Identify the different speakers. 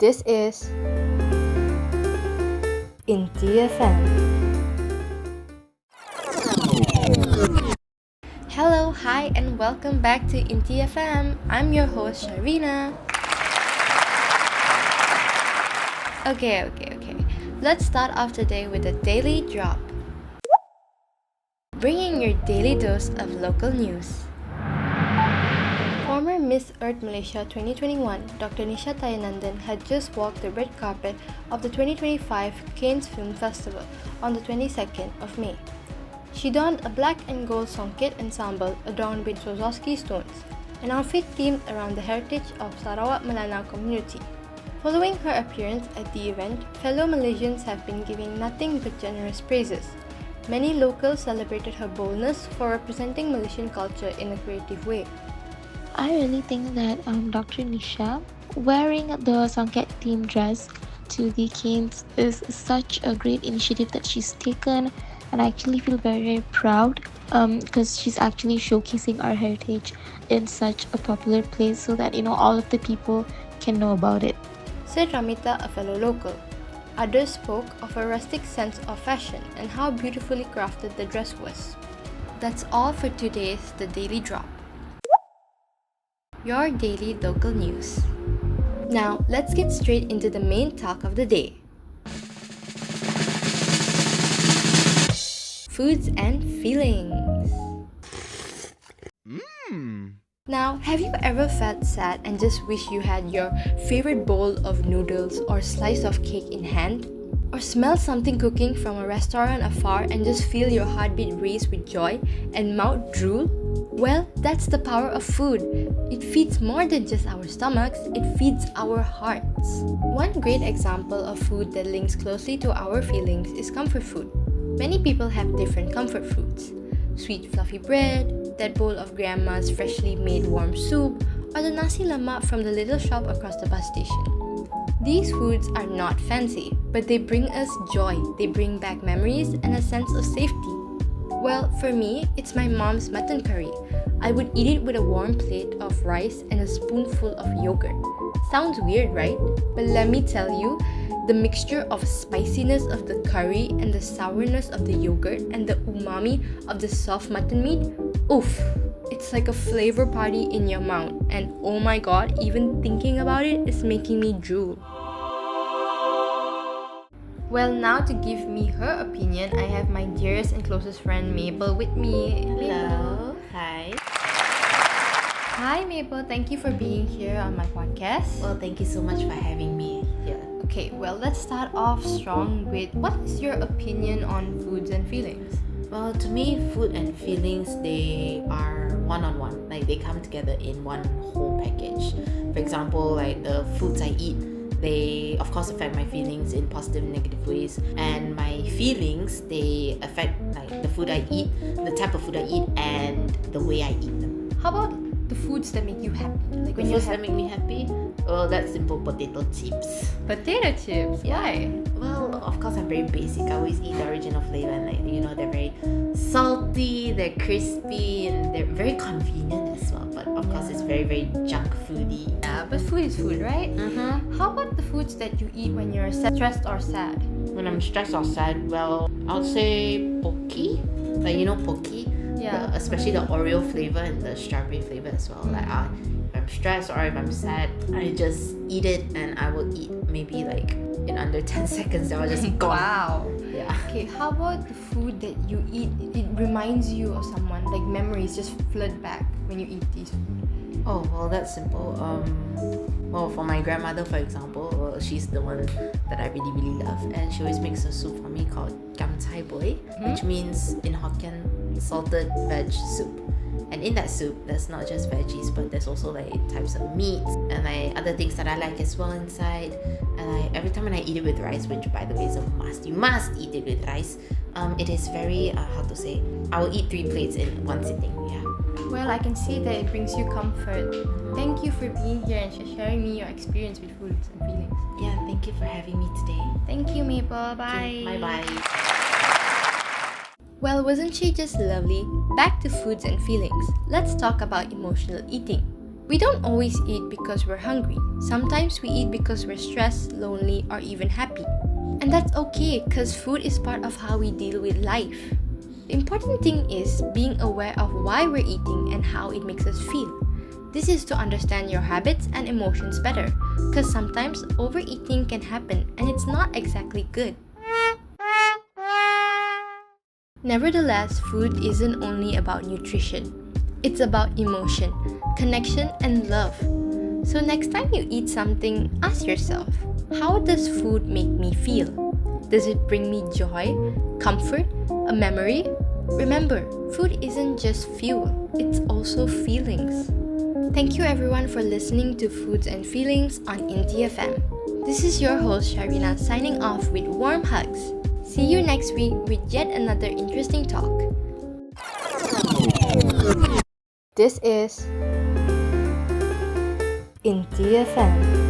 Speaker 1: This is Indv. Hello, hi, and welcome back to Indv. I'm your host, Sharina. Okay. Let's start off today with a daily drop. Bringing your daily dose of local news. Former Miss Earth Malaysia 2021, Dr. Nisha Tayanandan had just walked the red carpet of the 2025 Cannes Film Festival on the 22nd of May. She donned a black and gold songket ensemble adorned with Swarovski stones, an outfit themed around the heritage of Sarawak Melanau community. Following her appearance at the event, fellow Malaysians have been giving nothing but generous praises. Many locals celebrated her boldness for representing Malaysian culture in a creative way.
Speaker 2: I really think that Dr. Nisha wearing the Songket theme dress to the Cannes is such a great initiative that she's taken, and I actually feel very proud because she's actually showcasing our heritage in such a popular place so that all of the people can know about it.
Speaker 1: Said Ramita, a fellow local. Others spoke of a rustic sense of fashion and how beautifully crafted the dress was. That's all for today's The Daily Drop. Your daily local news. Now, let's get straight into the main talk of the day. Foods and feelings. Now, have you ever felt sad and just wish you had your favorite bowl of noodles or slice of cake in hand? Or smell something cooking from a restaurant afar and just feel your heartbeat race with joy and mouth drool? Well, that's the power of food. It feeds more than just our stomachs, it feeds our hearts. One great example of food that links closely to our feelings is comfort food. Many people have different comfort foods. Sweet fluffy bread, that bowl of grandma's freshly made warm soup, or the nasi lemak from the little shop across the bus station. These foods are not fancy, but they bring us joy, they bring back memories and a sense of safety. Well, for me, it's my mom's mutton curry. I would eat it with a warm plate of rice and a spoonful of yogurt. Sounds weird, right? But let me tell you, the mixture of spiciness of the curry and the sourness of the yogurt and the umami of the soft mutton meat, oof! It's like a flavor party in your mouth, and oh my god, even thinking about it is making me drool. Well, now to give me her opinion, I have my dearest and closest friend Mabel with me.
Speaker 3: Hello. Hi.
Speaker 1: Hi Mabel, thank you for being here on my podcast.
Speaker 3: Well, thank you so much for having me here.
Speaker 1: Okay, well, let's start off strong with what is your opinion on foods and feelings?
Speaker 3: Well, to me, food and feelings, they are one-on-one. Like, they come together in one whole package. For example, like the foods I eat, they of course affect my feelings in positive and negative ways, and my feelings, they affect like the food I eat, the type of food I eat, and the way I eat them.
Speaker 1: How about the foods that make you happy? Like when
Speaker 3: The
Speaker 1: you're
Speaker 3: foods that make me happy? Well, that's simple: potato chips.
Speaker 1: Potato chips.
Speaker 3: Yeah.
Speaker 1: Why?
Speaker 3: Well, of course I'm very basic. I always eat the original flavor, and they're very salty, they're crispy, and they're very convenient as well. But of course it's very, very junk foody.
Speaker 1: Yeah, but food is food, right? How about the foods that you eat when you're stressed or sad?
Speaker 3: When I'm stressed or sad, well, I'll say pocky. Like pocky?
Speaker 1: Yeah.
Speaker 3: Especially the Oreo flavor and the strawberry flavor as well. Like if I'm stressed or if I'm sad, I just eat it, and I will eat maybe like in under 10 seconds. I'll just gone.
Speaker 1: Wow.
Speaker 3: Yeah.
Speaker 1: Okay, how about the food that you eat? It reminds you of someone, like memories just flood back when you eat these food.
Speaker 3: Oh, well, that's simple. Well, for my grandmother, for example, well, she's the one that I really, really love, and she always makes a soup for me called gam chai boy, which means in Hokkien, salted veg soup. And in that soup, there's not just veggies, but there's also like types of meat and like other things that I like as well inside. And every time when I eat it with rice, which by the way is a must, you must eat it with rice. It is very I will eat 3 plates in one sitting. Yeah.
Speaker 1: Well, I can see that it brings you comfort. Thank you for being here and sharing me your experience with foods and feelings.
Speaker 3: Yeah, thank you for having me today.
Speaker 1: Thank you, Mabel. Bye.
Speaker 3: Bye bye.
Speaker 1: Well, wasn't she just lovely? Back to foods and feelings. Let's talk about emotional eating. We don't always eat because we're hungry. Sometimes we eat because we're stressed, lonely, or even happy. And that's okay because food is part of how we deal with life. The important thing is being aware of why we're eating and how it makes us feel. This is to understand your habits and emotions better, because sometimes overeating can happen and it's not exactly good. Nevertheless, food isn't only about nutrition. It's about emotion, connection, and love. So next time you eat something, ask yourself, how does food make me feel? Does it bring me joy, comfort, a memory? Remember, food isn't just fuel, it's also feelings. Thank you everyone for listening to Foods and Feelings on Indv. This is your host Sharina signing off with warm hugs. See you next week with yet another interesting talk. This is Indv.